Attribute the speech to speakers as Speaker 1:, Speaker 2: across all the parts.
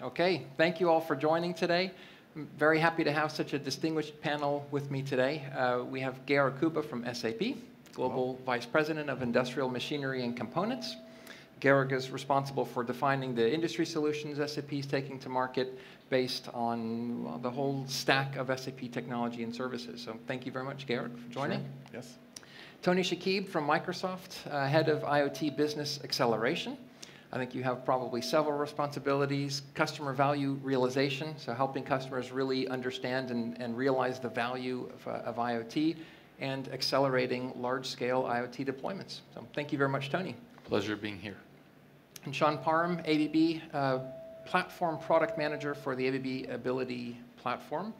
Speaker 1: Okay, thank you all for joining today. I'm very happy to have such a distinguished panel with me today. We have Georg Kuba from SAP, Global Vice President of Industrial Machinery and Components. Georg is responsible for defining the industry solutions SAP is taking to market based on the whole stack of SAP technology and services. So thank you very much, Georg, for joining.
Speaker 2: Sure. Yes.
Speaker 1: Tony Shakib from Microsoft, Head of IoT Business Acceleration. I think you have probably several responsibilities: customer value realization, so helping customers really understand and realize the value of IoT, and accelerating large-scale IoT deployments. So thank you very much, Tony.
Speaker 3: Pleasure being here.
Speaker 1: And Sean Parham, ABB Platform Product Manager for the ABB Ability Platform.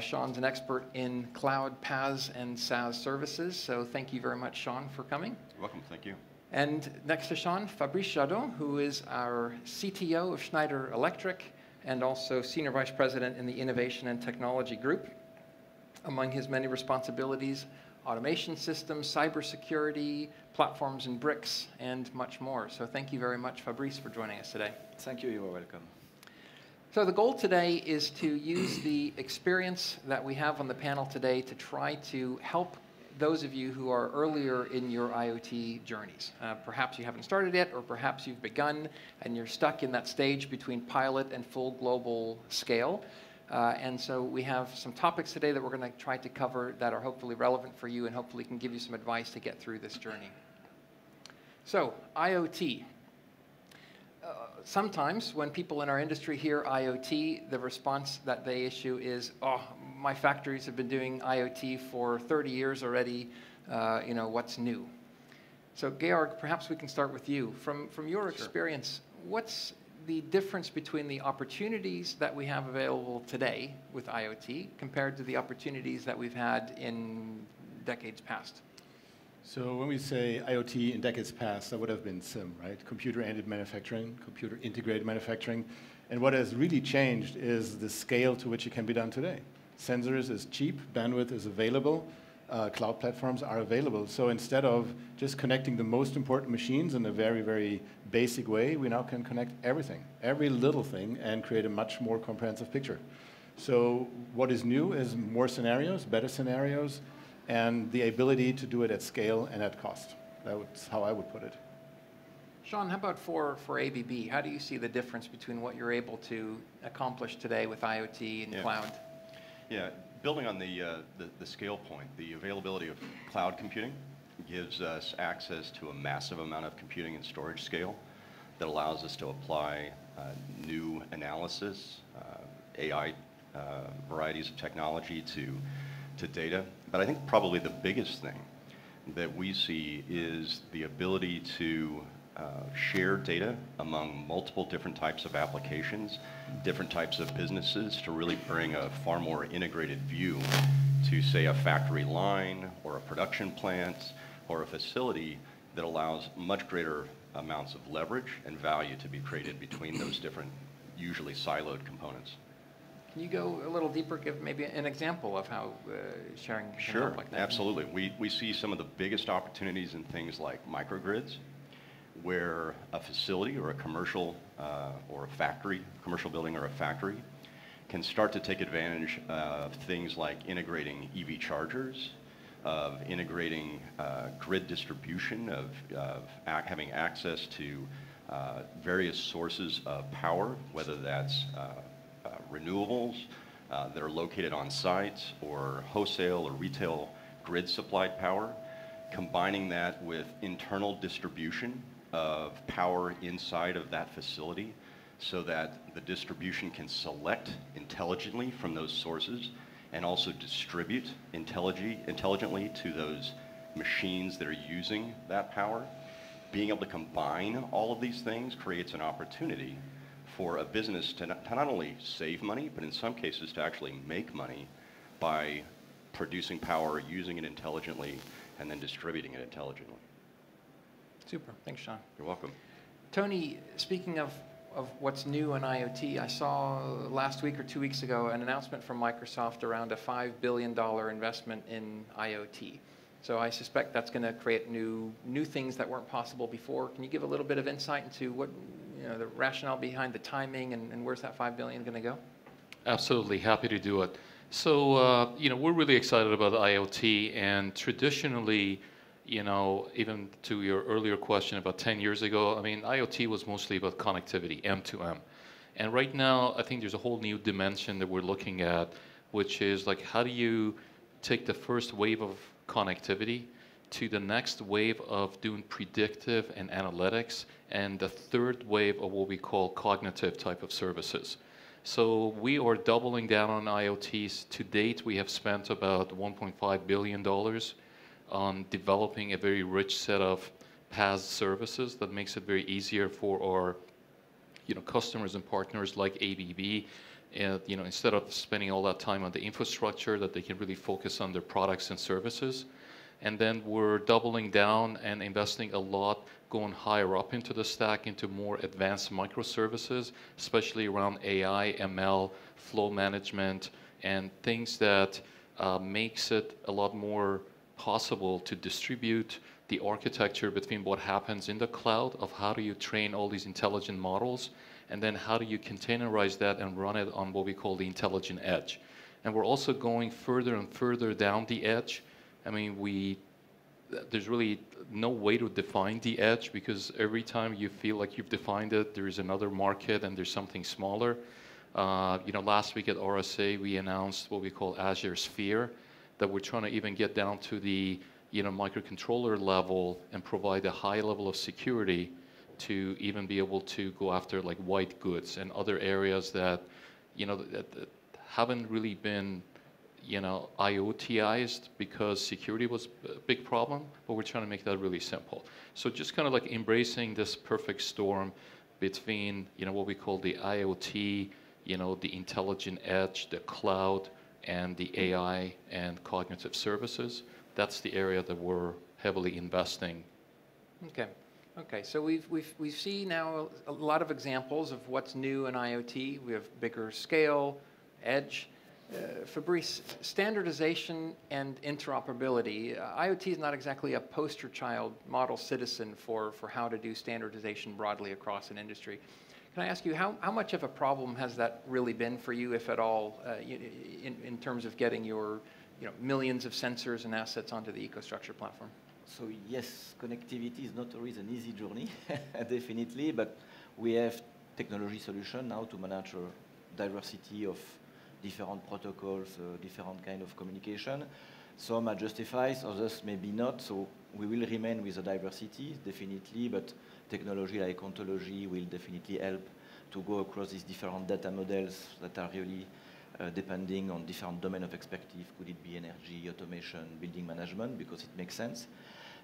Speaker 1: Sean's an expert in cloud, PaaS, and SaaS services, so thank you very much, Sean, for coming.
Speaker 4: You're welcome, thank you.
Speaker 1: And next to Sean, Fabrice Jadot, who is our CTO of Schneider Electric and also Senior Vice President in the Innovation and Technology Group. Among his many responsibilities, automation systems, cybersecurity, platforms and bricks, and much more. So thank you very much, Fabrice, for joining us today.
Speaker 2: Thank you. You are welcome.
Speaker 1: So the goal today is to use the experience that we have on the panel today to try to help those of you who are earlier in your IoT journeys. Perhaps you haven't started yet, or perhaps you've begun and you're stuck in that stage between pilot and full global scale. And so we have some topics today that we're going to try to cover that are hopefully relevant for you and hopefully can give you some advice to get through this journey. So, IoT. Sometimes when people in our industry hear IoT, the response that they issue is, oh, my factories have been doing IoT for 30 years already, what's new? So Georg, perhaps we can start with you. From your experience, what's the difference between the opportunities that we have available today with IoT compared to the opportunities that we've had in decades past?
Speaker 2: So when we say IoT in decades past, that would have been SIM, right? Computer-aided manufacturing, computer-integrated manufacturing. And what has really changed is the scale to which it can be done today. Sensors is cheap, bandwidth is available, cloud platforms are available. So instead of just connecting the most important machines in a very, very basic way, we now can connect everything, every little thing, and create a much more comprehensive picture. So what is new is more scenarios, better scenarios, and the ability to do it at scale and at cost. That's how I would put it.
Speaker 1: Sean, how about for ABB? How do you see the difference between what you're able to accomplish today with IoT and cloud?
Speaker 4: Yeah, building on the scale point, the availability of cloud computing gives us access to a massive amount of computing and storage scale that allows us to apply new analysis, AI varieties of technology to data. But I think probably the biggest thing that we see is the ability to share data among multiple different types of applications, different types of businesses, to really bring a far more integrated view to, say, a factory line or a production plant or a facility that allows much greater amounts of leverage and value to be created between those different, usually siloed components.
Speaker 1: Can you go a little deeper, give maybe an example of how sharing can help like that?
Speaker 4: Sure, absolutely. We see some of the biggest opportunities in things like microgrids, where a facility or a commercial or a factory, commercial building or a factory, can start to take advantage of things like integrating EV chargers, of integrating grid distribution, of having access to various sources of power, whether that's renewables that are located on site, or wholesale or retail grid supplied power, combining that with internal distribution of power inside of that facility so that the distribution can select intelligently from those sources and also distribute intelligently to those machines that are using that power. Being able to combine all of these things creates an opportunity for a business to not only save money, but in some cases to actually make money by producing power, using it intelligently, and then distributing it intelligently.
Speaker 1: Super. Thanks, Sean.
Speaker 4: You're welcome.
Speaker 1: Tony, speaking of what's new in IoT, I saw last week or 2 weeks ago an announcement from Microsoft around a $5 billion investment in IoT. So I suspect that's going to create new things that weren't possible before. Can you give a little bit of insight into what, the rationale behind the timing and where's that $5 billion going to go?
Speaker 3: Absolutely, happy to do it. So, we're really excited about IoT, and traditionally, even to your earlier question about 10 years ago, IoT was mostly about connectivity, M2M. And right now, I think there's a whole new dimension that we're looking at, which is like, how do you take the first wave of connectivity to the next wave of doing predictive and analytics, and the third wave of what we call cognitive type of services. So we are doubling down on IoTs. To date, we have spent about $1.5 billion on developing a very rich set of PaaS services that makes it very easier for our customers and partners like ABB, and instead of spending all that time on the infrastructure, that they can really focus on their products and services. And then we're doubling down and investing a lot, going higher up into the stack, into more advanced microservices, especially around AI, ML, flow management, and things that makes it a lot more possible to distribute the architecture between what happens in the cloud of how do you train all these intelligent models, and then how do you containerize that and run it on what we call the intelligent edge. And we're also going further and further down the edge. There's really no way to define the edge, because every time you feel like you've defined it, there is another market and there's something smaller. Last week at RSA, we announced what we call Azure Sphere, that we're trying to even get down to the microcontroller level and provide a high level of security to even be able to go after like white goods and other areas that that haven't really been IoTized because security was a big problem, but we're trying to make that really simple. So just kind of like embracing this perfect storm between what we call the IoT, the intelligent edge, the cloud, and the AI and cognitive services. That's the area that we're heavily investing.
Speaker 1: Okay, so we see now a lot of examples of what's new in IoT. We have bigger scale, edge. Fabrice, standardization and interoperability. IoT is not exactly a poster child model citizen for how to do standardization broadly across an industry. Can I ask you, how much of a problem has that really been for you, if at all, in terms of getting your millions of sensors and assets onto the EcoStruxure platform?
Speaker 5: So yes, connectivity is not always an easy journey, definitely, but we have technology solution now to manage a diversity of different protocols, different kind of communication. Some are justified, others maybe not, so we will remain with the diversity, definitely, but technology like ontology will definitely help to go across these different data models that are really depending on different domain of expertise. Could it be energy, automation, building management, because it makes sense.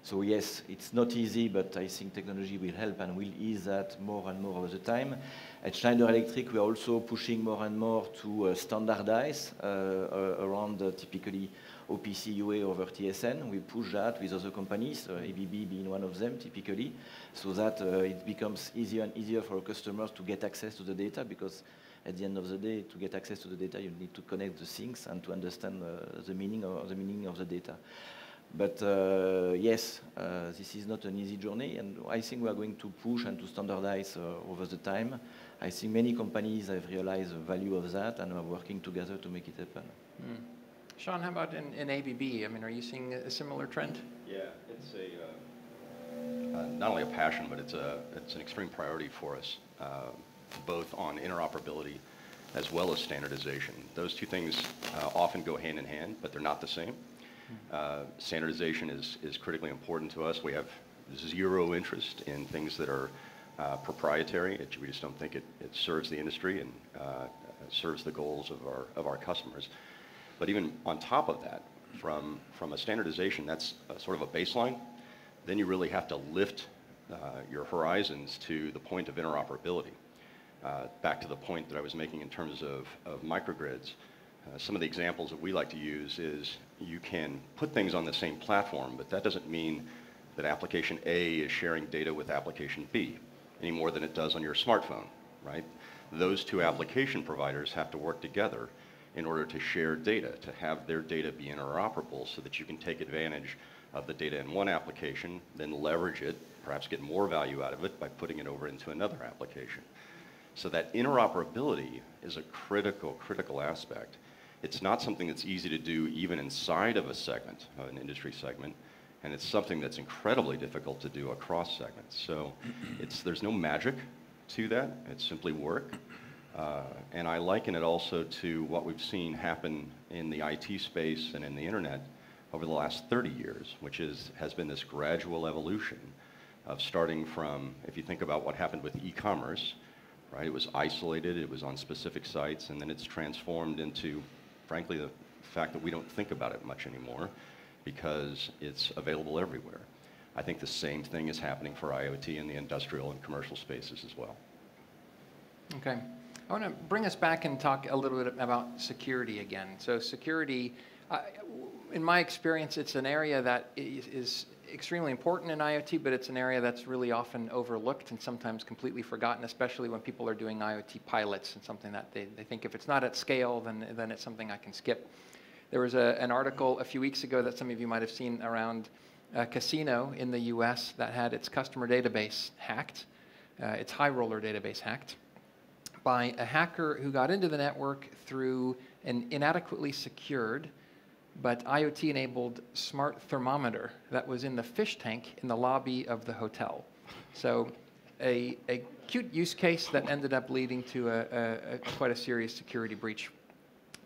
Speaker 5: So yes, it's not easy, but I think technology will help and will ease that more and more over the time. At Schneider Electric, we are also pushing more and more to standardize around typically OPC UA over TSN. We push that with other companies, ABB being one of them typically, so that it becomes easier and easier for our customers to get access to the data, because at the end of the day, to get access to the data, you need to connect the things and to understand the meaning of the data. But yes, this is not an easy journey, and I think we are going to push and to standardize over the time. I think many companies have realized the value of that and are working together to make it happen.
Speaker 1: Sean, how about in ABB? Are you seeing a similar trend?
Speaker 4: Yeah, it's not only a passion, but it's an extreme priority for us, both on interoperability as well as standardization. Those two things often go hand in hand, but they're not the same. Standardization is critically important to us. We have zero interest in things that are proprietary. We just don't think it serves the industry and serves the goals of our customers. But even on top of that, from a standardization, that's sort of a baseline. Then you really have to lift your horizons to the point of interoperability. Back to the point that I was making in terms of microgrids, some of the examples that we like to use is you can put things on the same platform, but that doesn't mean that application A is sharing data with application B any more than it does on your smartphone, right? Those two application providers have to work together in order to share data, to have their data be interoperable so that you can take advantage of the data in one application, then leverage it, perhaps get more value out of it by putting it over into another application. So that interoperability is a critical aspect. It's not something that's easy to do even inside of a segment, an industry segment, and it's something that's incredibly difficult to do across segments. So there's no magic to that, it's simply work. And I liken it also to what we've seen happen in the IT space and in the internet over the last 30 years, which has been this gradual evolution of starting from, if you think about what happened with e-commerce, right? It was isolated, it was on specific sites, and then it's transformed into, frankly, the fact that we don't think about it much anymore because it's available everywhere. I think the same thing is happening for IoT in the industrial and commercial spaces as well.
Speaker 1: Okay. I want to bring us back and talk a little bit about security again. So security, in my experience, it's an area that is extremely important in IoT, but it's an area that's really often overlooked and sometimes completely forgotten, especially when people are doing IoT pilots and something that they think if it's not at scale, then it's something I can skip. There was an article a few weeks ago that some of you might have seen around a casino in the US that had its customer database hacked, its high roller database hacked, by a hacker who got into the network through an inadequately secured but IoT-enabled smart thermometer that was in the fish tank in the lobby of the hotel. So a cute use case that ended up leading to quite a serious security breach.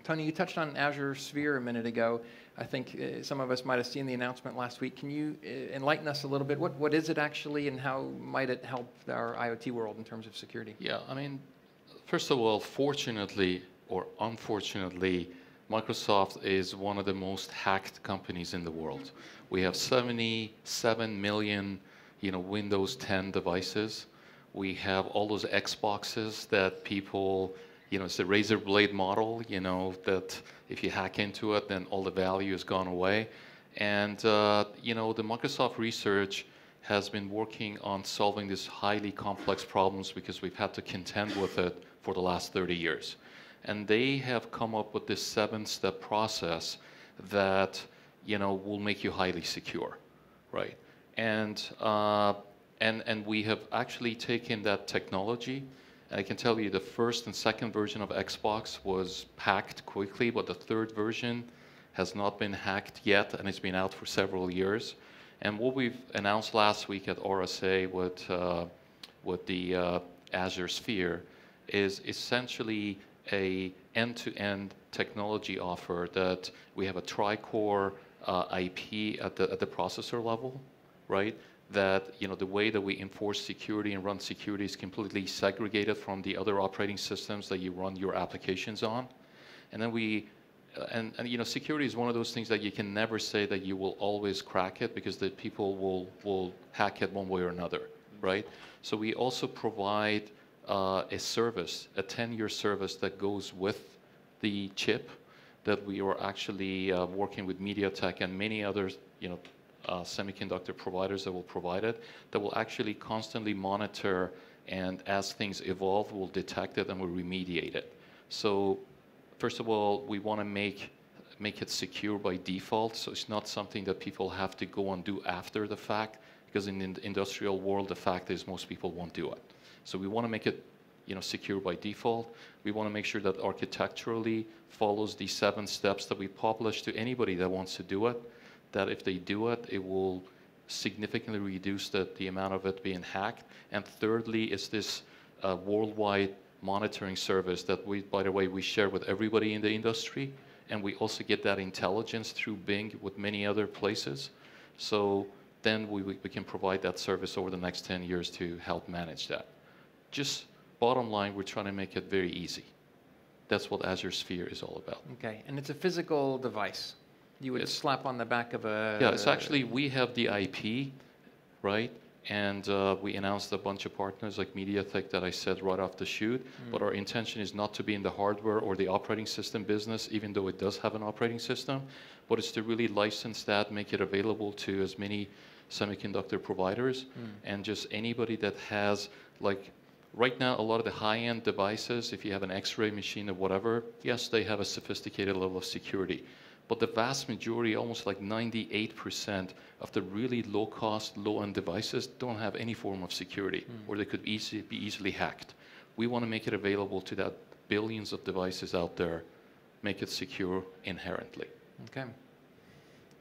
Speaker 1: Tony, you touched on Azure Sphere a minute ago. I think some of us might have seen the announcement last week. Can you enlighten us a little bit? What is it actually, and how might it help our IoT world in terms of security?
Speaker 3: Yeah, I mean, first of all, fortunately or unfortunately, Microsoft is one of the most hacked companies in the world. We have 77 million, Windows 10 devices. We have all those Xboxes that people, it's a razor blade model, that if you hack into it, then all the value has gone away. And, the Microsoft research has been working on solving these highly complex problems because we've had to contend with it for the last 30 years. And they have come up with this 7-step process that, will make you highly secure, right? And we have actually taken that technology, and I can tell you the first and second version of Xbox was hacked quickly, but the third version has not been hacked yet, and it's been out for several years. And what we've announced last week at RSA with the Azure Sphere is essentially a end-to-end technology offer that we have a tri-core IP at the processor level, right? That the way that we enforce security and run security is completely segregated from the other operating systems that you run your applications on. And then security is one of those things that you can never say that you will always crack it because the people will hack it one way or another, right? So we also provide a service, a 10-year service that goes with the chip that we are actually working with MediaTek and many other semiconductor providers that will provide it, that will actually constantly monitor, and as things evolve, we'll detect it and we'll remediate it. So first of all, we want to make it secure by default, so it's not something that people have to go and do after the fact, because in the industrial world, the fact is most people won't do it. So we want to make it secure by default. We want to make sure that architecturally follows the 7 steps that we publish to anybody that wants to do it, that if they do it, it will significantly reduce the amount of it being hacked. And thirdly, is this worldwide monitoring service that by the way, we share with everybody in the industry. And we also get that intelligence through Bing with many other places. So then we can provide that service over the next 10 years to help manage that. Just bottom line, we're trying to make it very easy. That's what Azure Sphere is all about.
Speaker 1: Okay, and it's a physical device. You would slap on the back of a...
Speaker 3: Yeah, it's actually, we have the IP, right? And we announced a bunch of partners like MediaTek that I said right off the chute. But our intention is not to be in the hardware or the operating system business, even though it does have an operating system. But it's to really license that, make it available to as many semiconductor providers. And just anybody that has, like, right now, a lot of the high-end devices, if you have an X-ray machine or whatever, yes, they have a sophisticated level of security. but the vast majority, almost like 98% of the really low-cost, low-end devices don't have any form of security, or they could be easily hacked. We want to make it available to that billions of devices out there, make it secure inherently.
Speaker 1: Okay.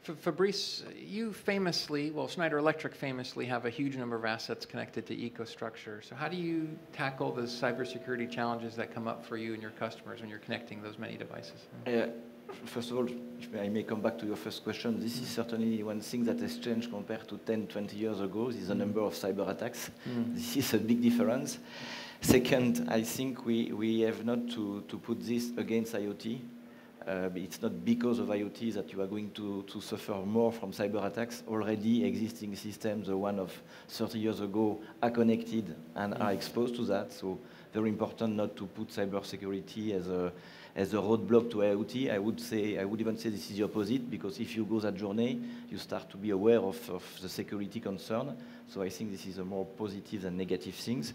Speaker 1: Fabrice, you famously, well, Schneider Electric famously have a huge number of assets connected to EcoStruxure. So how do you tackle the cybersecurity challenges that come up for you and your customers when you're connecting those many devices?
Speaker 5: First of all, if I may come back to your first question, this is certainly one thing that has changed compared to 10, 20 years ago, is the number of cyber attacks. This is a big difference. Second, I think we have not to put this against IoT. It's not because of IoT that you are going to suffer more from cyber attacks. Already existing systems, the one of 30 years ago, are connected and are exposed to that. So very important not to put cybersecurity as a roadblock to IoT. I would even say this is the opposite, because if you go that journey, you start to be aware of the security concern. So I think this is a more positive than negative things.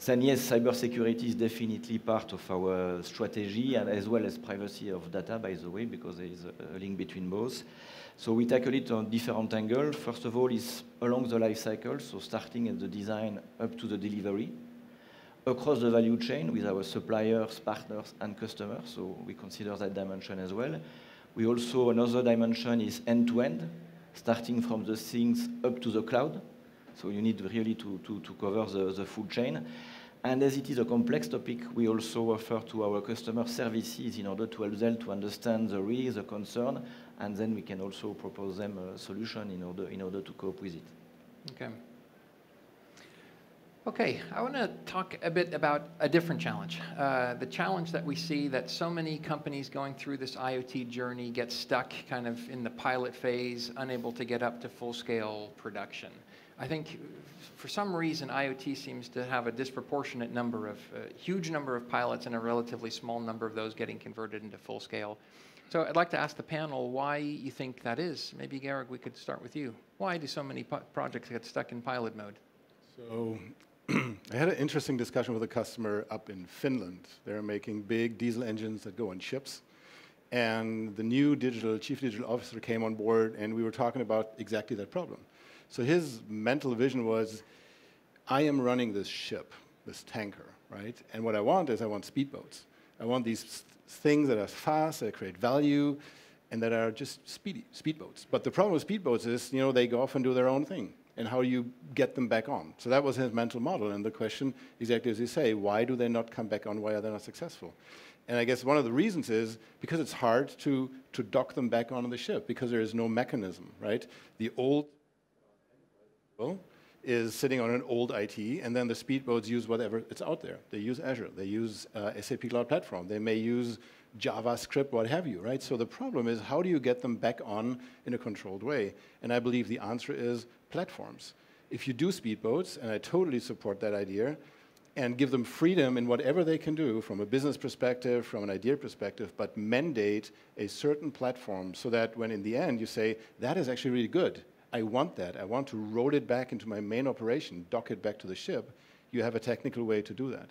Speaker 5: Then yes, cybersecurity is definitely part of our strategy, and as well as privacy of data, by the way, because there is a link between both. So we tackle it on different angles. First of all, is along the life cycle, so starting at the design up to the delivery, across the value chain with our suppliers, partners, and customers. So we consider that dimension as well. We also, another dimension is end-to-end, starting from the things up to the cloud. So you need really to cover the full chain. And as it is a complex topic, we also offer to our customer services in order to help them to understand the risk, the concern, and then we can also propose them a solution in order to cope with it.
Speaker 1: Okay. Okay, I want to talk a bit about a different challenge. The challenge that we see that so many companies going through this IoT journey get stuck kind of in the pilot phase, unable to get up to full-scale production. I think for some reason IoT seems to have a disproportionate number of, huge number of pilots and a relatively small number of those getting converted into full scale. So I'd like to ask the panel why you think that is. Maybe Georg, we could start with you. Why do so many projects get stuck in pilot mode?
Speaker 2: So I had an interesting discussion with a customer up in Finland. They're making big diesel engines that go on ships. And the new chief digital officer came on board, and we were talking about exactly that problem. So his mental vision was, I am running this ship, this tanker, right? And what I want is I want speedboats. I want these things that are fast, that create value, and that are just speedboats. But the problem with speedboats is, they go off and do their own thing. And how you get them back on. So that was his mental model. And the question, exactly as you say, why do they not come back on? Why are they not successful? And I guess one of the reasons is because it's hard to dock them back onto the ship, because there is no mechanism, right? The old is sitting on an old IT, and then the speedboats use whatever it's out there. They use Azure, they use SAP Cloud Platform, they may use JavaScript, what have you, right? So the problem is, how do you get them back on in a controlled way? And I believe the answer is platforms. If you do speedboats, and I totally support that idea, and give them freedom in whatever they can do from a business perspective, from an idea perspective, but mandate a certain platform so that when in the end you say, that is actually really good, I want that. I want to roll it back into my main operation, dock it back to the ship. You have a technical way to do that.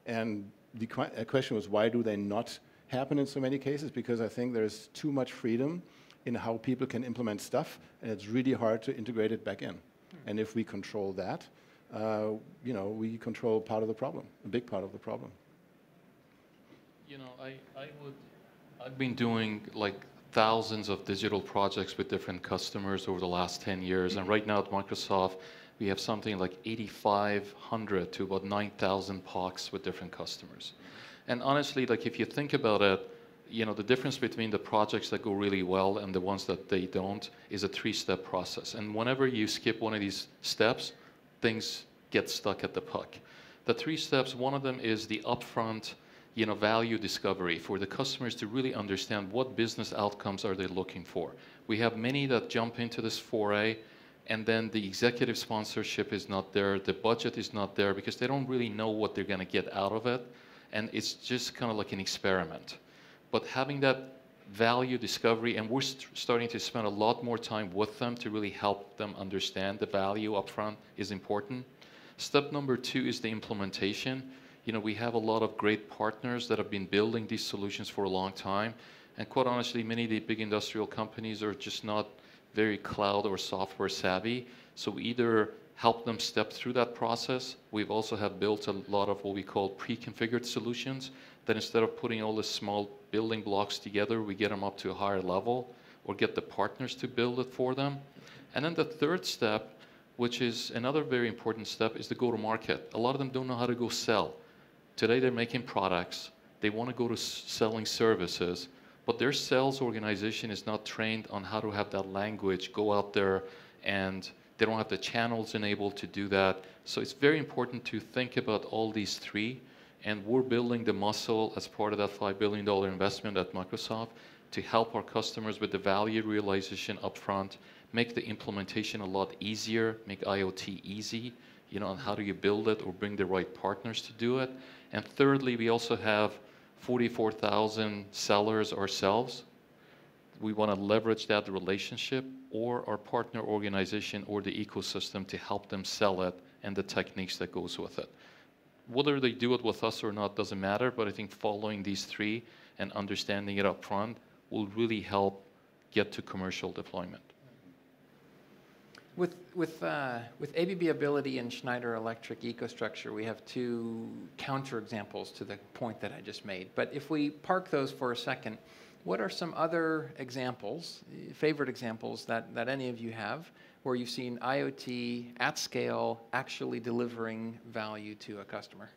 Speaker 2: And the question was, why do they not happen in so many cases? Because I think there's too much freedom in how people can implement stuff, and it's really hard to integrate it back in. And if we control that, we control part of the problem, a big part of the problem.
Speaker 3: I've been doing like thousands of digital projects with different customers over the last 10 years. And right now at Microsoft, we have something like 8,500 to about 9,000 POCs with different customers. And honestly, like if you think about it, the difference between the projects that go really well and the ones that they don't is a 3-step process. And whenever you skip one of these steps, things get stuck at the puck. The 3 steps, one of them is the upfront value discovery for the customers to really understand what business outcomes are they looking for. We have many that jump into this foray, and then the executive sponsorship is not there, the budget is not there, because they don't really know what they're going to get out of it, and it's just kind of like an experiment. But having that value discovery, and we're starting to spend a lot more time with them to really help them understand the value upfront is important. Step number 2 is the implementation. We have a lot of great partners that have been building these solutions for a long time, And quite honestly, many of the big industrial companies are just not very cloud or software savvy. So we either help them step through that process. We've also have built a lot of what we call pre-configured solutions that instead of putting all the small building blocks together, we get them up to a higher level or get the partners to build it for them. And then the third step, which is another very important step, is the go-to-market. A lot of them don't know how to go sell. Today they're making products. They want to go to selling services, but their sales organization is not trained on how to have that language go out there, and they don't have the channels enabled to do that. So it's very important to think about all these three, and we're building the muscle as part of that $5 billion investment at Microsoft to help our customers with the value realization upfront, make the implementation a lot easier, make IoT easy, on how do you build it or bring the right partners to do it. And thirdly, we also have 44,000 sellers ourselves. We want to leverage that relationship or our partner organization or the ecosystem to help them sell it and the techniques that goes with it. Whether they do it with us or not doesn't matter, but I think following these three and understanding it up front will really help get to commercial deployment.
Speaker 1: With ABB Ability and Schneider Electric EcoStruxure, we have two counterexamples to the point that I just made. But if we park those for a second, what are some other examples, favorite examples that any of you have, where you've seen IoT at scale actually delivering value to a customer?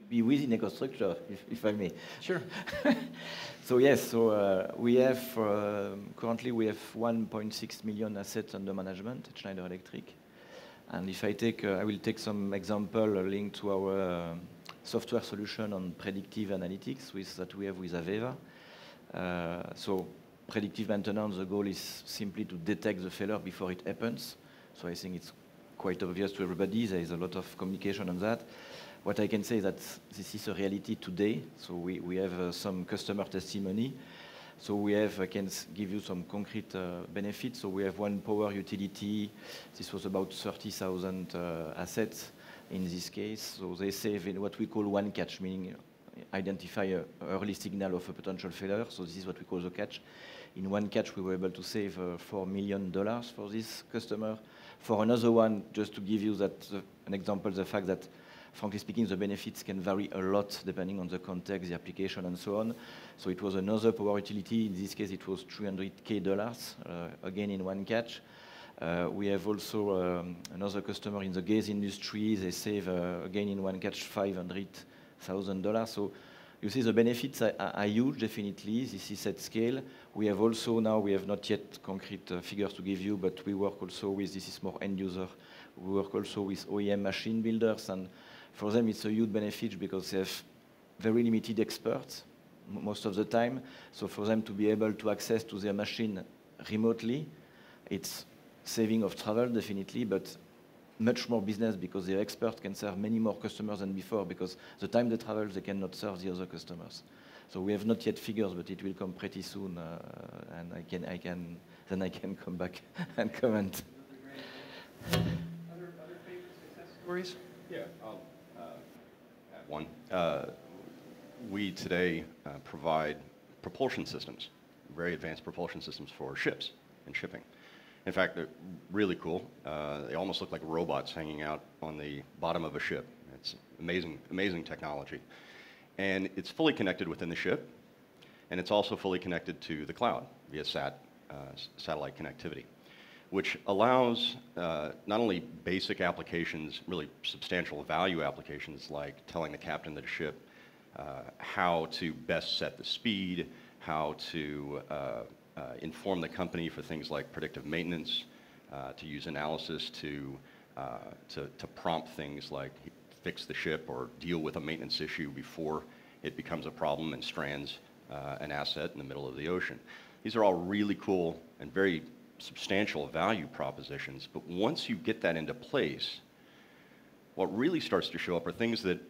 Speaker 5: Be within EcoStruxure, if I may.
Speaker 1: Sure.
Speaker 5: So yes, we have currently we have 1.6 million assets under management at Schneider Electric, and if I will take some example linked to our software solution on predictive analytics that we have with Aveva. So predictive maintenance, the goal is simply to detect the failure before it happens. So I think it's quite obvious to everybody. There is a lot of communication on that. What I can say is that this is a reality today. So we have some customer testimony. So I can give you some concrete benefits. So we have one power utility. This was about 30,000 assets in this case. So they save in what we call one catch, meaning identify an early signal of a potential failure. So this is what we call the catch. In one catch, we were able to save $4 million for this customer. For another one, just to give you an example, the fact that frankly speaking, the benefits can vary a lot depending on the context, the application, and so on. So it was another power utility. In this case, it was $300K, again in one catch. We have also another customer in the gas industry. They save, again in one catch, $500,000. So you see the benefits are huge, definitely. This is at scale. We have also now, we have not yet concrete figures to give you, but we work also with, this is more end user. We work also with OEM machine builders, and for them, it's a huge benefit because they have very limited experts most of the time. So for them to be able to access to their machine remotely, it's saving of travel, definitely, but much more business because their expert can serve many more customers than before because the time they travel, they cannot serve the other customers. So we have not yet figures, but it will come pretty soon, and then I can come back and comment.
Speaker 1: Other favorite success stories?
Speaker 4: Yeah, I'll add one. We today provide propulsion systems, very advanced propulsion systems for ships and shipping. In fact, they're really cool. They almost look like robots hanging out on the bottom of a ship. It's amazing, amazing technology. And it's fully connected within the ship, and it's also fully connected to the cloud via satellite connectivity, which allows not only basic applications, really substantial value applications like telling the captain of the ship how to best set the speed, how to inform the company for things like predictive maintenance, to use analysis to prompt things like fix the ship or deal with a maintenance issue before it becomes a problem and strands an asset in the middle of the ocean. These are all really cool and very substantial value propositions, but once you get that into place, what really starts to show up are things that,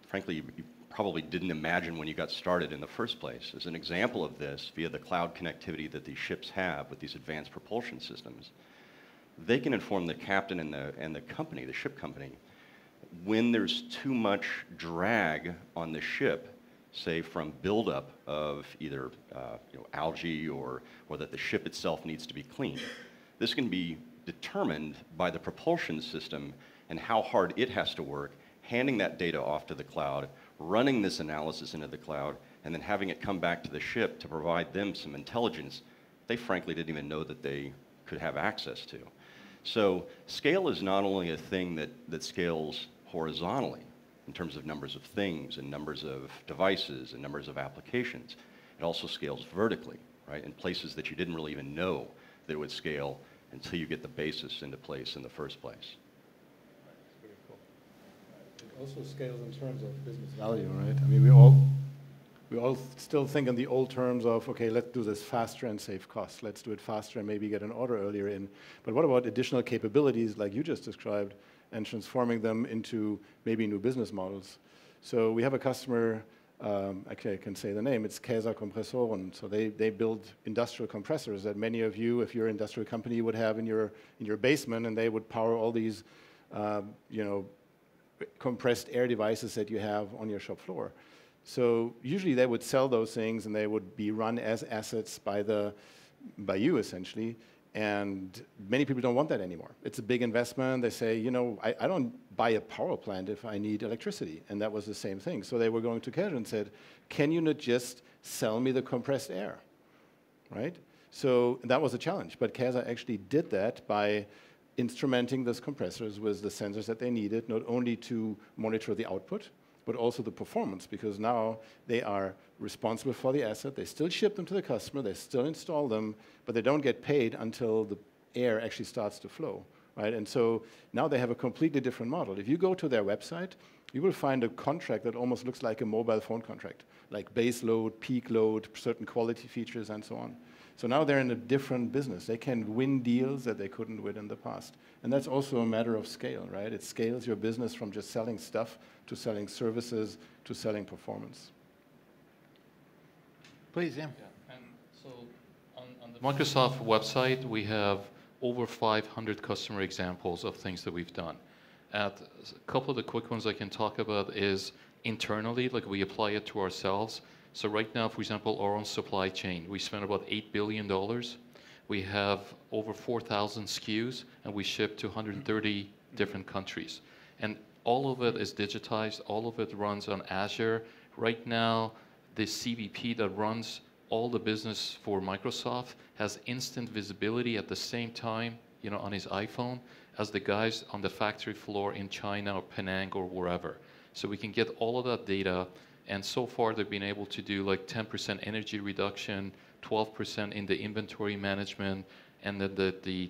Speaker 4: frankly, you probably didn't imagine when you got started in the first place. As an example of this, via the cloud connectivity that these ships have with these advanced propulsion systems, they can inform the captain and the company, the ship company, when there's too much drag on the ship, say from buildup of either algae or that the ship itself needs to be cleaned, this can be determined by the propulsion system and how hard it has to work, handing that data off to the cloud, running this analysis into the cloud, and then having it come back to the ship to provide them some intelligence they frankly didn't even know that they could have access to. So scale is not only a thing that scales horizontally in terms of numbers of things and numbers of devices and numbers of applications. It also scales vertically, right, in places that you didn't really even know that it would scale until you get the basis into place in the first place.
Speaker 2: That's pretty cool. It also scales in terms of business value, right? I mean, we all still think in the old terms of, okay, let's do this faster and save costs. Let's do it faster and maybe get an order earlier in. But what about additional capabilities like you just described and transforming them into maybe new business models? So we have a customer, actually I can say the name, it's Kaeser Kompressoren. So they build industrial compressors that many of you, if you're an industrial company, would have in your basement, and they would power all these compressed air devices that you have on your shop floor. So usually they would sell those things and they would be run as assets by you essentially. And many people don't want that anymore. It's a big investment. They say, I don't buy a power plant if I need electricity. And that was the same thing. So they were going to Kaeser and said, can you not just sell me the compressed air, right? So that was a challenge. But Kaeser actually did that by instrumenting those compressors with the sensors that they needed, not only to monitor the output, but also the performance, because now they are responsible for the asset. They still ship them to the customer, they still install them, but they don't get paid until the air actually starts to flow, right? And so now they have a completely different model. If you go to their website, you will find a contract that almost looks like a mobile phone contract, like base load, peak load, certain quality features, and so on. So now they're in a different business. They can win deals that they couldn't win in the past. And that's also a matter of scale, right? It scales your business from just selling stuff to selling services to selling performance.
Speaker 1: Please, yeah.
Speaker 3: And so on the Microsoft website, we have over 500 customer examples of things that we've done. A couple of the quick ones I can talk about is internally, like we apply it to ourselves. So right now, for example, our own supply chain, we spend about $8 billion. We have over 4,000 SKUs, and we ship to 130 different countries. And all of it is digitized. All of it runs on Azure. Right now, the CVP that runs all the business for Microsoft has instant visibility at the same time, on his iPhone as the guys on the factory floor in China or Penang or wherever. So we can get all of that data. And so far, they've been able to do like 10% energy reduction, 12% in the inventory management, and then the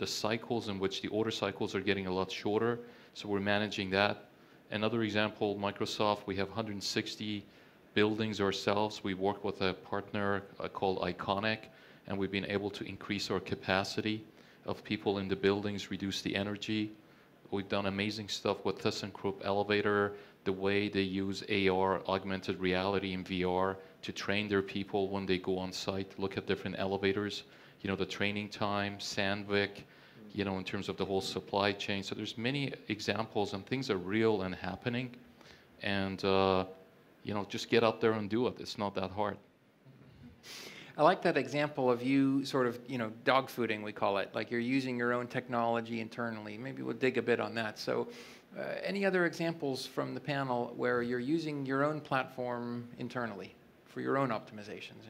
Speaker 3: cycles in which the order cycles are getting a lot shorter. So we're managing that. Another example, Microsoft, we have 160 buildings ourselves. We work with a partner called Iconic, and we've been able to increase our capacity of people in the buildings, reduce the energy. We've done amazing stuff with ThyssenKrupp Elevator, the way they use AR, augmented reality, and VR to train their people when they go on site, look at different elevators, the training time, Sandvik, in terms of the whole supply chain. So there's many examples, and things are real and happening. And, just get out there and do it. It's not that hard.
Speaker 1: I like that example of you sort of, dog fooding, we call it. Like you're using your own technology internally. Maybe we'll dig a bit on that. So any other examples from the panel where you're using your own platform internally for your own optimizations?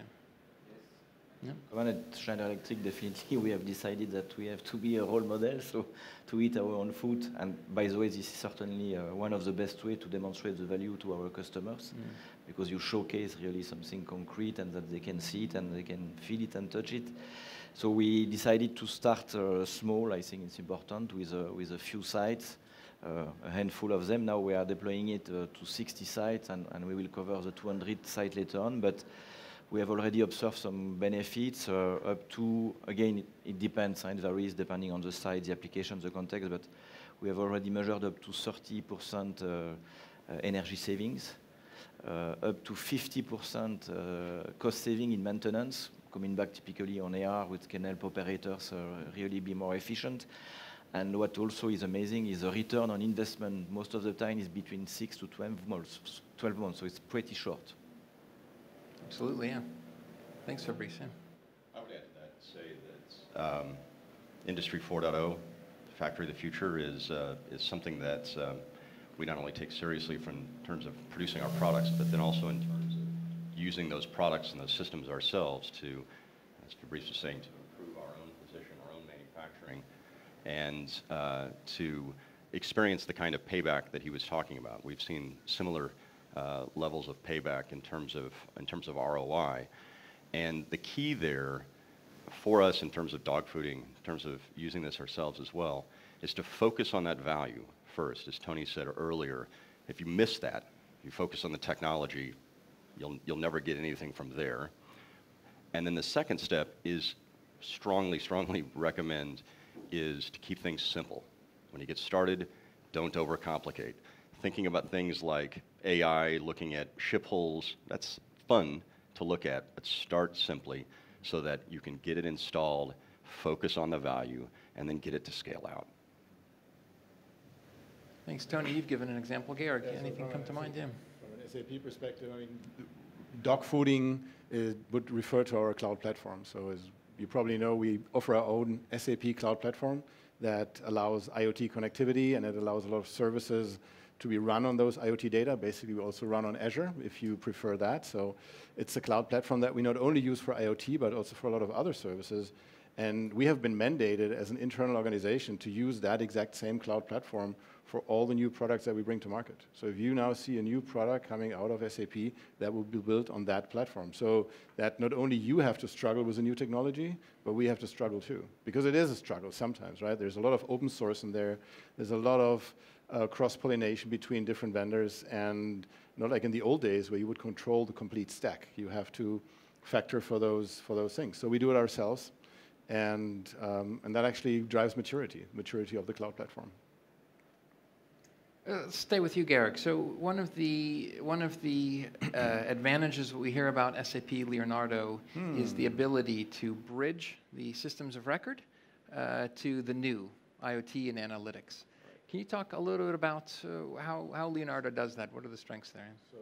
Speaker 5: Yeah. At Schneider Electric, definitely, we have decided that we have to be a role model, so to eat our own food. And by the way, this is certainly one of the best ways to demonstrate the value to our customers, because you showcase really something concrete and that they can see it and they can feel it and touch it. So we decided to start small. I think it's important with a few sites, a handful of them. Now we are deploying it to 60 sites, and we will cover the 200 sites later on. But we have already observed some benefits up to, again, it depends, and it varies depending on the site, the application, the context, but we have already measured up to 30% energy savings, up to 50% cost saving in maintenance, coming back typically on AR, which can help operators really be more efficient. And what also is amazing is the return on investment. Most of the time is between 6 to 12 months, so it's pretty short.
Speaker 1: Absolutely, yeah. Thanks, Fabrice. Yeah.
Speaker 4: I would add to that and say that Industry 4.0, Factory of the Future, is something that we not only take seriously in terms of producing our products, but then also in terms of using those products and those systems ourselves to, as Fabrice was saying, to improve our own position, our own manufacturing, and to experience the kind of payback that he was talking about. We've seen similar levels of payback in terms of ROI, and the key there for us in terms of dog fooding, in terms of using this ourselves as well, is to focus on that value first. As Tony said earlier, if you miss that, you focus on the technology, you'll never get anything from there. And then the second step is strongly recommend is to keep things simple. When you get started, don't overcomplicate. Thinking about things like AI, looking at ship holes, that's fun to look at, but start simply so that you can get it installed, focus on the value, and then get it to scale out.
Speaker 1: Thanks, Tony. You've given an example. Garrick, anything come to mind? Yeah.
Speaker 2: From an SAP perspective, I mean, dog fooding would refer to our cloud platform. So as you probably know, we offer our own SAP cloud platform that allows IoT connectivity, and it allows a lot of services to be run on those IoT data. Basically, we also run on Azure, if you prefer that. So it's a cloud platform that we not only use for IoT, but also for a lot of other services. And we have been mandated as an internal organization to use that exact same cloud platform for all the new products that we bring to market. So if you now see a new product coming out of SAP, that will be built on that platform. So that not only you have to struggle with the new technology, but we have to struggle too. Because it is a struggle sometimes, right? There's a lot of open source in there. There's a lot of cross-pollination between different vendors, and not like in the old days where you would control the complete stack. You have to factor for those things. So we do it ourselves, and that actually drives maturity of the cloud platform.
Speaker 1: Stay with you, Garrick. So one of the advantages we hear about SAP Leonardo is the ability to bridge the systems of record to the new IoT and analytics. Can you talk a little bit about how Leonardo does that? What are the strengths there?
Speaker 2: So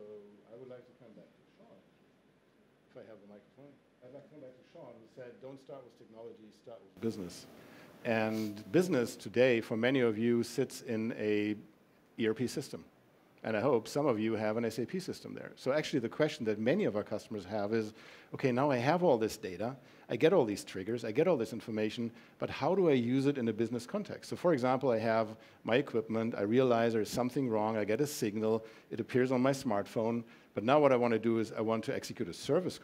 Speaker 2: I would like to come back to Sean, if I have the microphone. I'd like to come back to Sean, who said, don't start with technology, start with business. And business today, for many of you, sits in a ERP system. And I hope some of you have an SAP system there. So actually the question that many of our customers have is, okay, now I have all this data, I get all these triggers, I get all this information, but how do I use it in a business context? So for example, I have my equipment, I realize there's something wrong, I get a signal, it appears on my smartphone, but now what I want to do is I want to execute a service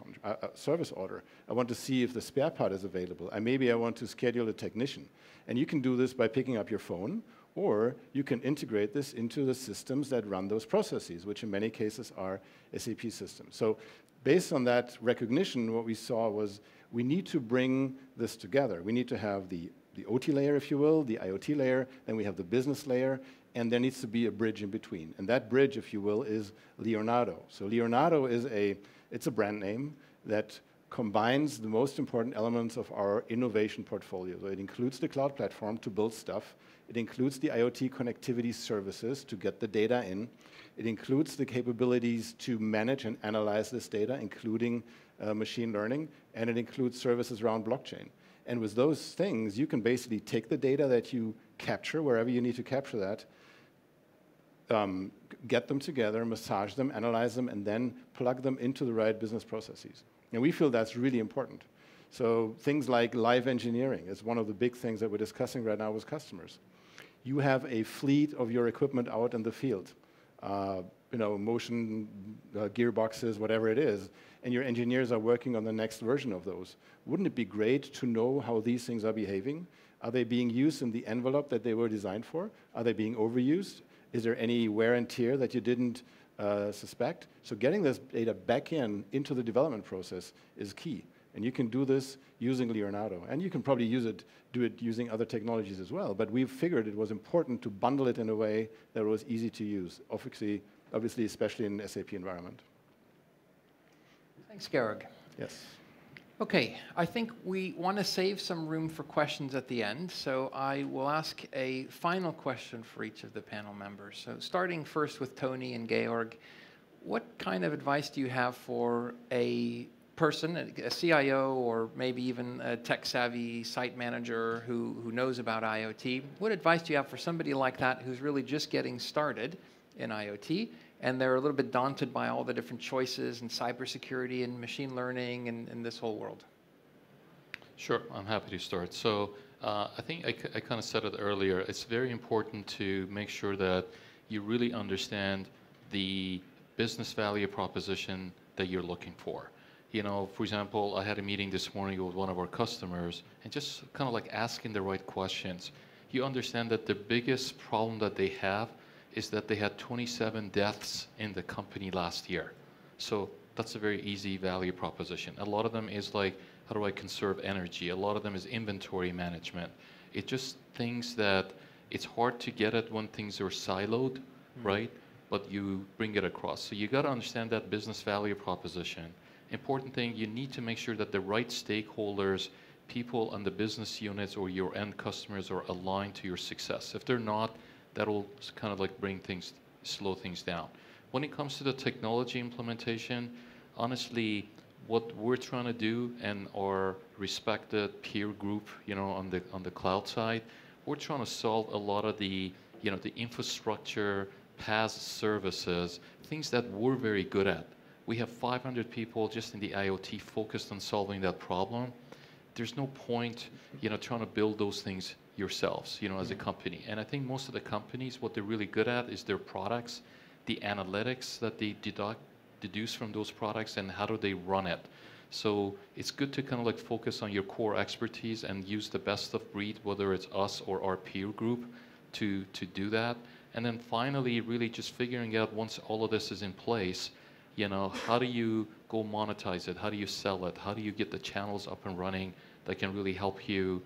Speaker 2: order. I want to see if the spare part is available. Maybe I want to schedule a technician. And you can do this by picking up your phone, or you can integrate this into the systems that run those processes, which in many cases are SAP systems. So based on that recognition, what we saw was we need to bring this together. We need to have the OT layer, if you will, the IoT layer, then we have the business layer, and there needs to be a bridge in between. And that bridge, if you will, is Leonardo. So Leonardo is it's a brand name that combines the most important elements of our innovation portfolio. So it includes the cloud platform to build stuff. It includes the IoT connectivity services to get the data in. It includes the capabilities to manage and analyze this data, including machine learning, and it includes services around blockchain. And with those things, you can basically take the data that you capture, wherever you need to capture that, get them together, massage them, analyze them, and then plug them into the right business processes. And we feel that's really important. So things like live engineering is one of the big things that we're discussing right now with customers. You have a fleet of your equipment out in the field, motion gearboxes, whatever it is, and your engineers are working on the next version of those. Wouldn't it be great to know how these things are behaving? Are they being used in the envelope that they were designed for? Are they being overused? Is there any wear and tear that you didn't suspect? So getting this data back into the development process is key. And you can do this using Leonardo. And you can probably do it using other technologies as well. But we've figured it was important to bundle it in a way that was easy to use, obviously especially in an SAP environment.
Speaker 1: Thanks, Garrick.
Speaker 2: Yes.
Speaker 1: Okay, I think we want to save some room for questions at the end, so I will ask a final question for each of the panel members. So starting first with Tony and Georg, what kind of advice do you have for a person, a CIO, or maybe even a tech-savvy site manager who knows about IoT? What advice do you have for somebody like that who's really just getting started in IoT, and they're a little bit daunted by all the different choices and cybersecurity and machine learning and this whole world?
Speaker 3: Sure, I'm happy to start. So I think I kind of said it earlier. It's very important to make sure that you really understand the business value proposition that you're looking for. You know, for example, I had a meeting this morning with one of our customers and just kind of like asking the right questions. You understand that the biggest problem that they have is that they had 27 deaths in the company last year. So that's a very easy value proposition. A lot of them is like, how do I conserve energy? A lot of them is inventory management. It's just things that it's hard to get at when things are siloed, right? But you bring it across. So you got to understand that business value proposition. Important thing, you need to make sure that the right stakeholders, people on the business units or your end customers are aligned to your success. If they're not, that'll kind of like slow things down. When it comes to the technology implementation, honestly, what we're trying to do and our respected peer group, you know, on the cloud side, we're trying to solve a lot of the, you know, the infrastructure, PaaS services, things that we're very good at. We have 500 people just in the IoT focused on solving that problem. There's no point, you know, trying to build those things yourselves, you know, as a company. And I think most of the companies, what they're really good at is their products, the analytics that they deduce from those products, and how do they run it. So it's good to kind of like focus on your core expertise and use the best of breed, whether it's us or our peer group, to do that. And then finally, really just figuring out, once all of this is in place, you know, how do you go monetize it? How do you sell it? How do you get the channels up and running that can really help you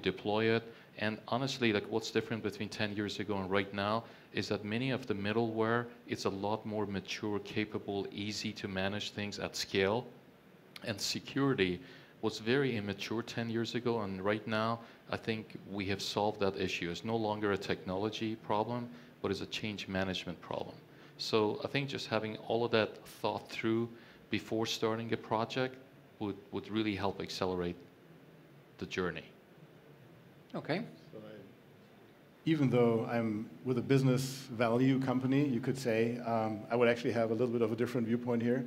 Speaker 3: deploy it? And honestly, like what's different between 10 years ago and right now is that many of the middleware, it's a lot more mature, capable, easy to manage things at scale. And security was very immature 10 years ago, and right now, I think we have solved that issue. It's no longer a technology problem, but it's a change management problem. So I think just having all of that thought through before starting a project would really help accelerate the journey.
Speaker 1: Okay.
Speaker 2: So even though I'm with a business value company, you could say, I would actually have a little bit of a different viewpoint here.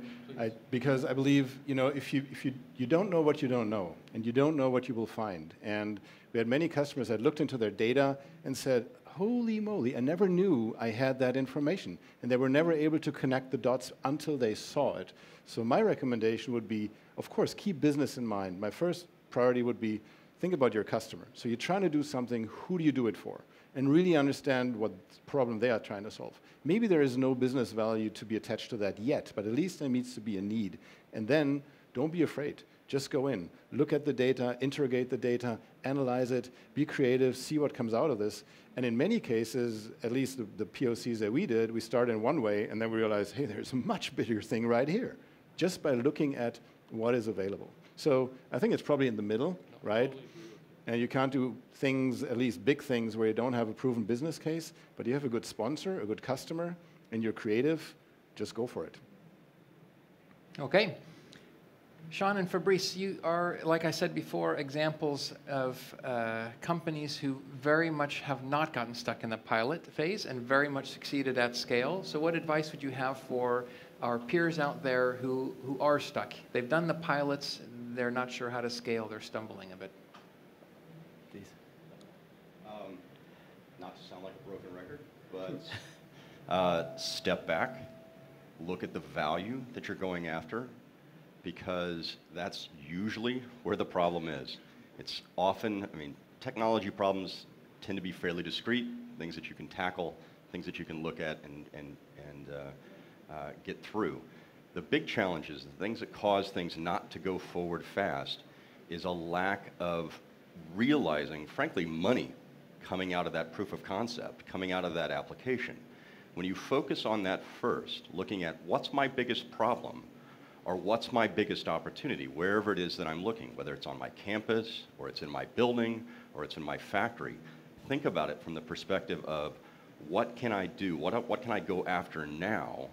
Speaker 2: Because I believe, you know, if you don't know what you don't know, and you don't know what you will find. And we had many customers that looked into their data and said, holy moly, I never knew I had that information. And they were never able to connect the dots until they saw it. So my recommendation would be, of course, keep business in mind. My first priority would be, think about your customer. So you're trying to do something, who do you do it for? And really understand what problem they are trying to solve. Maybe there is no business value to be attached to that yet, but at least there needs to be a need. And then don't be afraid. Just go in, look at the data, interrogate the data, analyze it, be creative, see what comes out of this. And in many cases, at least the POCs that we did, we start in one way and then we realize, hey, there's a much bigger thing right here, just by looking at what is available. So I think it's probably in the middle, right? And you can't do things, at least big things, where you don't have a proven business case, but you have a good sponsor, a good customer, and you're creative, just go for it.
Speaker 1: Okay. Sean and Fabrice, you are, like I said before, examples of companies who very much have not gotten stuck in the pilot phase and very much succeeded at scale. So what advice would you have for our peers out there who are stuck? They've done the pilots, they're not sure how to scale, they're stumbling a bit.
Speaker 5: Please.
Speaker 4: Not to sound like a broken record, but step back, look at the value that you're going after, because that's usually where the problem is. It's often, I mean, technology problems tend to be fairly discrete, things that you can tackle, things that you can look at and get through. The big challenges, the things that cause things not to go forward fast, is a lack of realizing, frankly, money coming out of that proof of concept, coming out of that application. When you focus on that first, looking at what's my biggest problem, or what's my biggest opportunity, wherever it is that I'm looking, whether it's on my campus, or it's in my building, or it's in my factory. Think about it from the perspective of what can I do, what can I go after now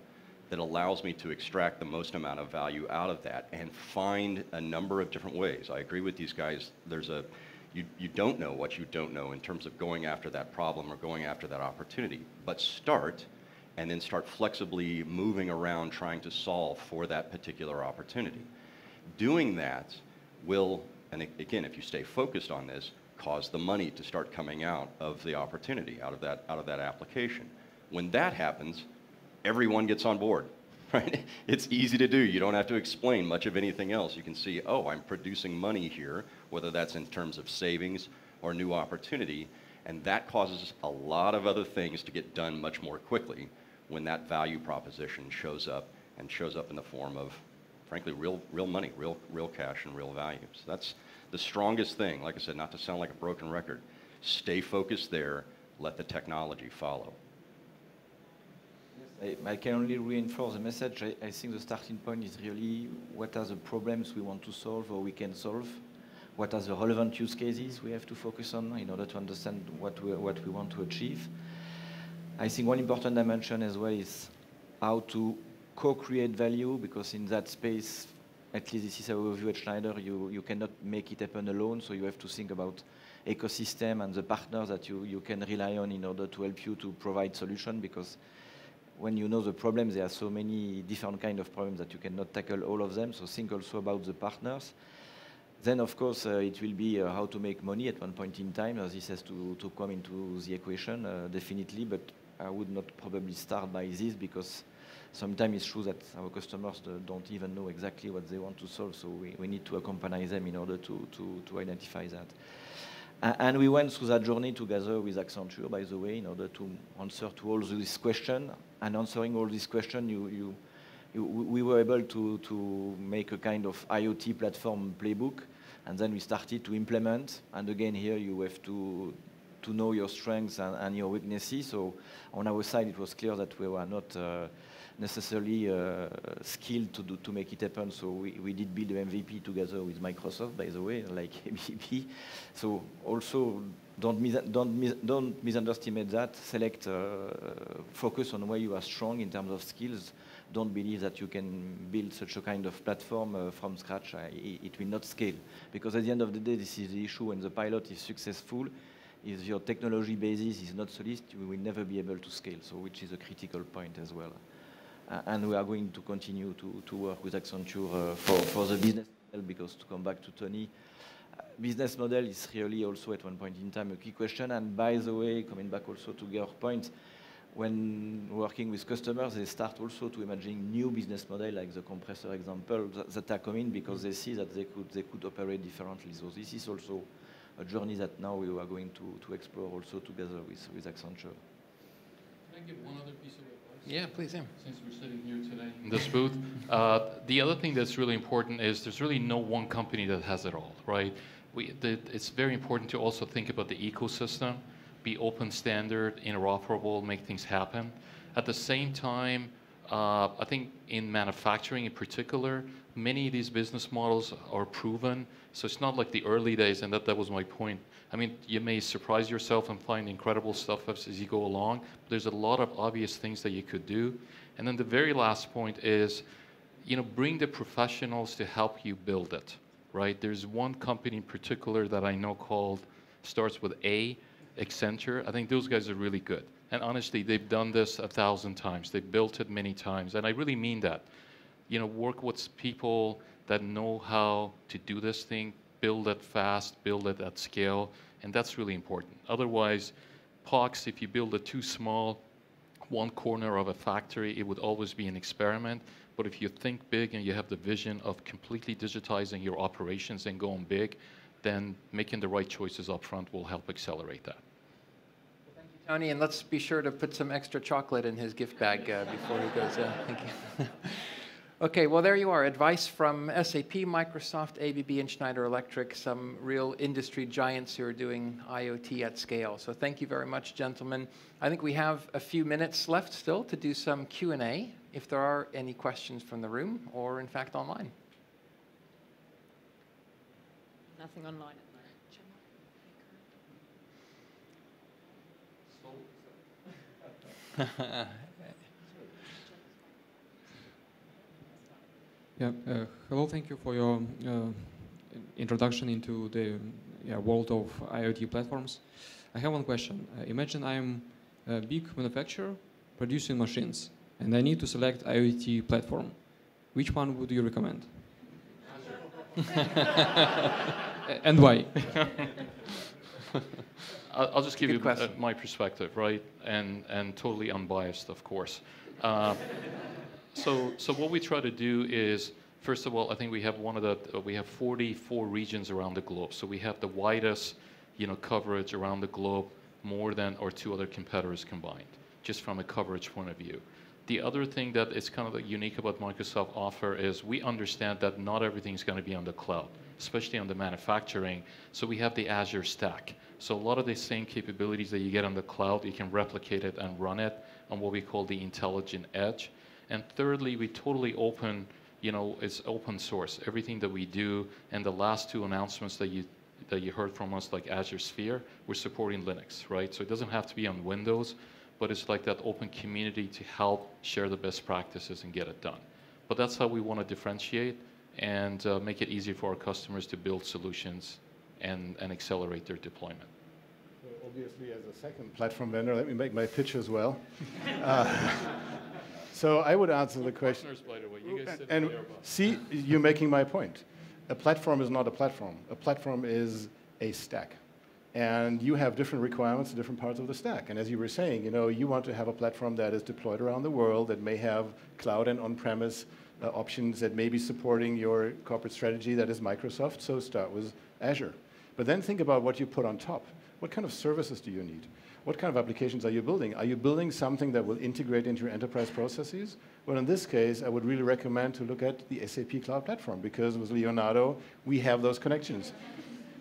Speaker 4: that allows me to extract the most amount of value out of that, and find a number of different ways. I agree with these guys. You don't know what you don't know in terms of going after that problem or going after that opportunity, but start, and then start flexibly moving around trying to solve for that particular opportunity. Doing that will, and again, if you stay focused on this, cause the money to start coming out of the opportunity, out of that application. When that happens, everyone gets on board, right? It's easy to do. You don't have to explain much of anything else. You can see, oh, I'm producing money here, whether that's in terms of savings or new opportunity, and that causes a lot of other things to get done much more quickly when that value proposition shows up, and shows up in the form of, frankly, real money, real cash and real value. So that's the strongest thing. Like I said, not to sound like a broken record, stay focused there, let the technology follow.
Speaker 5: I can only reinforce the message. I think the starting point is really what are the problems we want to solve or we can solve, what are the relevant use cases we have to focus on in order to understand what we want to achieve. I think one important dimension as well is how to co-create value, because in that space, at least this is our view at Schneider, you cannot make it happen alone, so you have to think about ecosystem and the partners that you can rely on in order to help you to provide solution, because when you know the problems, there are so many different kind of problems that you cannot tackle all of them, so think also about the partners. Then, of course, it will be how to make money at one point in time. This has to come into the equation, definitely, but I would not probably start by this, because sometimes it's true that our customers don't even know exactly what they want to solve, so we need to accompany them in order to identify that. And we went through that journey together with Accenture, by the way, in order to answer to all these questions. And answering all these questions, we were able to make a kind of IoT platform playbook, and then we started to implement. And again, here you have to know your strengths and your weaknesses. So on our side, it was clear that we were not necessarily skilled to make it happen. So we did build an MVP together with Microsoft, by the way, like ABB. So also don't misunderestimate that. Select, focus on where you are strong in terms of skills. Don't believe that you can build such a kind of platform from scratch. It will not scale. Because at the end of the day, this is the issue. When the pilot is successful, if your technology basis is not solid, you will never be able to scale, so which is a critical point as well. And we are going to continue to work with Accenture for the business model, because to come back to Tony, business model is really also at one point in time a key question. And by the way, coming back also to Georg's point, when working with customers, they start also to imagine new business model, like the compressor example, that are coming because they see that they could operate differently. So this is also a journey that now we are going to explore also together with Accenture.
Speaker 3: Can I give one other piece of advice?
Speaker 1: Yeah, please, yeah.
Speaker 3: Since we're sitting here today in this booth. The other thing that's really important is there's really no one company that has it all, right? It's very important to also think about the ecosystem, be open standard, interoperable, make things happen. At the same time, I think in manufacturing in particular, many of these business models are proven. So it's not like the early days, and that was my point. I mean, you may surprise yourself and find incredible stuff as you go along. But there's a lot of obvious things that you could do. And then the very last point is, bring the professionals to help you build it, right? There's one company in particular that I know starts with A, Accenture. I think those guys are really good. And honestly, they've done this 1,000 times. They've built it many times. And I really mean that. Work with people that know how to do this thing, build it fast, build it at scale, and that's really important. Otherwise, POCs, if you build it too small, one corner of a factory, it would always be an experiment. But if you think big and you have the vision of completely digitizing your operations and going big, then making the right choices up front will help accelerate that.
Speaker 1: Well, thank you, Tony, and let's be sure to put some extra chocolate in his gift bag before he goes in. Thank you. Okay, well, there you are. Advice from SAP, Microsoft, ABB, and Schneider Electric, some real industry giants who are doing IoT at scale. So thank you very much, gentlemen. I think we have a few minutes left still to do some Q&A, if there are any questions from the room or, in fact, online.
Speaker 6: Nothing online at the moment.
Speaker 7: Yeah. Hello. Thank you for your introduction into the world of IoT platforms. I have one question. Imagine I'm a big manufacturer producing machines, and I need to select IoT platform. Which one would you recommend? And why?
Speaker 3: I'll just give
Speaker 1: Good
Speaker 3: you
Speaker 1: question.
Speaker 3: my perspective, right? And totally unbiased, of course. So what we try to do is, first of all, I think we have we have 44 regions around the globe. So we have the widest, coverage around the globe, more than our two other competitors combined, just from a coverage point of view. The other thing that is kind of unique about Microsoft offer is we understand that not everything is going to be on the cloud, especially on the manufacturing. So we have the Azure Stack. So a lot of the same capabilities that you get on the cloud, you can replicate it and run it on what we call the intelligent edge. And thirdly, we totally open, it's open source. Everything that we do, and the last two announcements that you heard from us, like Azure Sphere, we're supporting Linux, right? So it doesn't have to be on Windows, but it's like that open community to help share the best practices and get it done. But that's how we want to differentiate and make it easier for our customers to build solutions and accelerate their deployment.
Speaker 2: So obviously, as a second platform vendor, let me make my pitch as well. So I would answer the question.
Speaker 3: Partners, by the way, you guys sit
Speaker 2: And
Speaker 3: there,
Speaker 2: see, you're making my point. A platform is not a platform. A platform is a stack. And you have different requirements in different parts of the stack. And as you were saying, you want to have a platform that is deployed around the world, that may have cloud and on-premise options, that may be supporting your corporate strategy that is Microsoft. So start with Azure. But then think about what you put on top. What kind of services do you need? What kind of applications are you building? Are you building something that will integrate into your enterprise processes? Well, in this case, I would really recommend to look at the SAP Cloud Platform, because with Leonardo, we have those connections.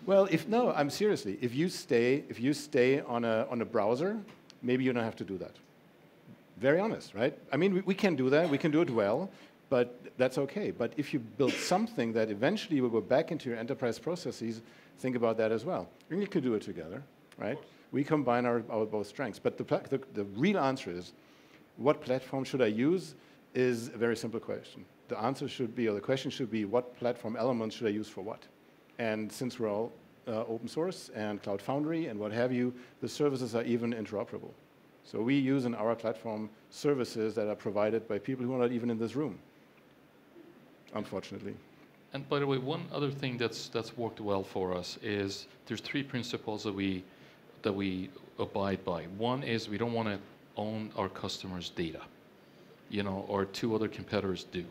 Speaker 2: Well, I'm seriously, if you stay on a browser, maybe you don't have to do that. Very honest, right? I mean, we can do that, we can do it well, but that's okay. But if you build something that eventually will go back into your enterprise processes, think about that as well. And you could do it together, right? We combine our both strengths. But the real answer is, what platform should I use, is a very simple question. The answer should be, or the question should be, what platform elements should I use for what? And since we're all open source and Cloud Foundry and what have you, the services are even interoperable. So we use in our platform services that are provided by people who are not even in this room, unfortunately.
Speaker 3: And by the way, one other thing that's worked well for us is there's 3 principles that we abide by. One is we don't want to own our customers' data, or 2 other competitors do.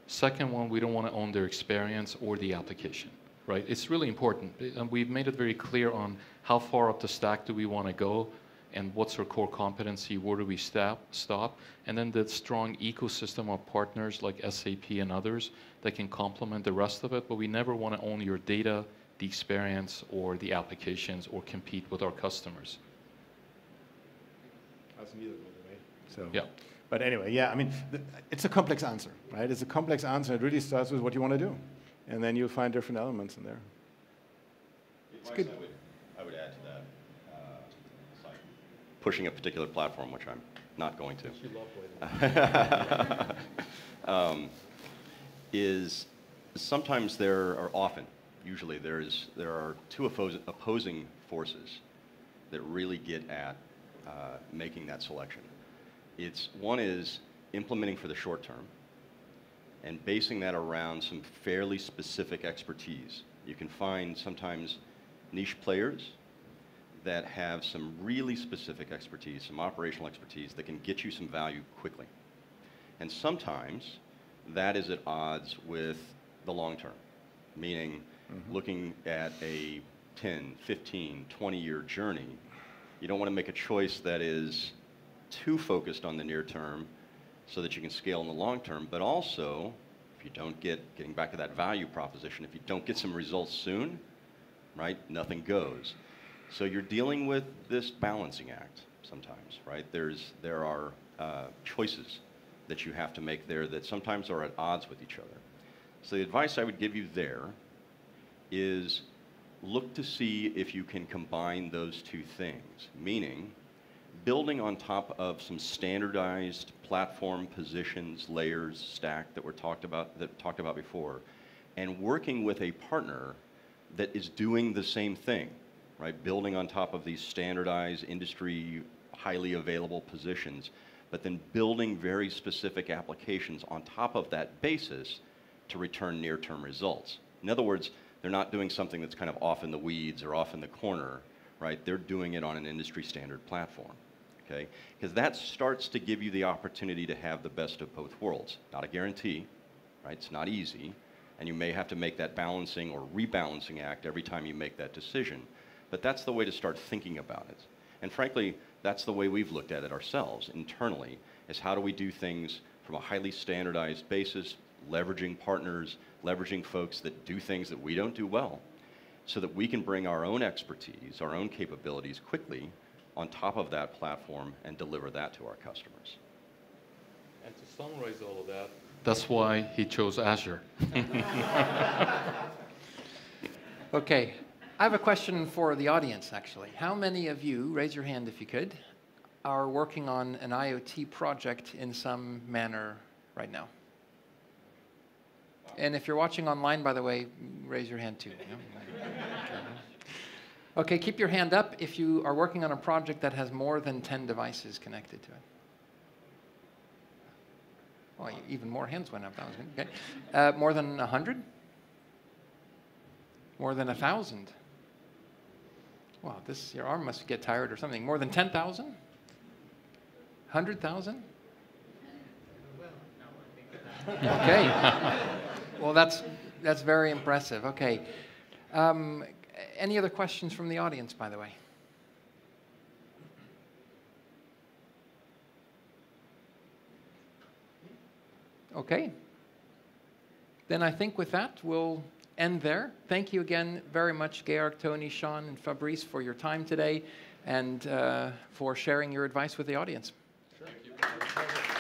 Speaker 3: Second one, we don't want to own their experience or the application, right? It's really important, and we've made it very clear on how far up the stack do we want to go, and what's our core competency, where do we stop, and then the strong ecosystem of partners like SAP and others that can complement the rest of it, but we never want to own your data, the experience, or the applications, or compete with our customers.
Speaker 2: That's neither, by the way. So,
Speaker 3: yeah.
Speaker 2: But anyway, yeah, I mean, it's a complex answer, right? It's a complex answer. It really starts with what you want to do. And then you'll find different elements in there.
Speaker 4: It's good. I would add to that, aside from pushing a particular platform, which I'm not going to, is sometimes usually there are 2 opposing forces that really get at making that selection. One is implementing for the short term and basing that around some fairly specific expertise. You can find sometimes niche players that have some really specific expertise, some operational expertise that can get you some value quickly. And sometimes that is at odds with the long term, meaning looking at a 10, 15, 20-year journey. You don't want to make a choice that is too focused on the near term so that you can scale in the long term, but also If you don't getting back to that value proposition, if you don't get some results soon, right, nothing goes. So you're dealing with this balancing act sometimes, right? There are choices that you have to make there that sometimes are at odds with each other. So the advice I would give you there is look to see if you can combine those two things, meaning building on top of some standardized platform positions, layers, stack that were talked about before, and working with a partner that is doing the same thing, right? Building on top of these standardized industry, highly available positions, but then building very specific applications on top of that basis to return near-term results. In other words, they're not doing something that's kind of off in the weeds or off in the corner, right? They're doing it on an industry standard platform, okay? Because that starts to give you the opportunity to have the best of both worlds. Not a guarantee, right? It's not easy, and you may have to make that balancing or rebalancing act every time you make that decision. But that's the way to start thinking about it. And frankly, that's the way we've looked at it ourselves internally, is how do we do things from a highly standardized basis, leveraging partners, leveraging folks that do things that we don't do well, so that we can bring our own expertise, our own capabilities quickly on top of that platform and deliver that to our customers.
Speaker 3: And to summarize all of that, that's why he chose Azure.
Speaker 1: Okay. I have a question for the audience, actually. How many of you, raise your hand if you could, are working on an IoT project in some manner right now? And if you're watching online, by the way, raise your hand too. Okay, keep your hand up if you are working on a project that has more than 10 devices connected to it. Well, even more hands went up. That was good. Okay. More than 100? More than 1,000? Wow, your arm must get tired or something. More than 10,000? 100,000? Okay. Well, that's very impressive. Okay. Any other questions from the audience, by the way? Okay. Then I think with that, we'll end there. Thank you again very much, Georg, Tony, Sean, and Fabrice, for your time today and for sharing your advice with the audience.
Speaker 3: Sure. Thank you.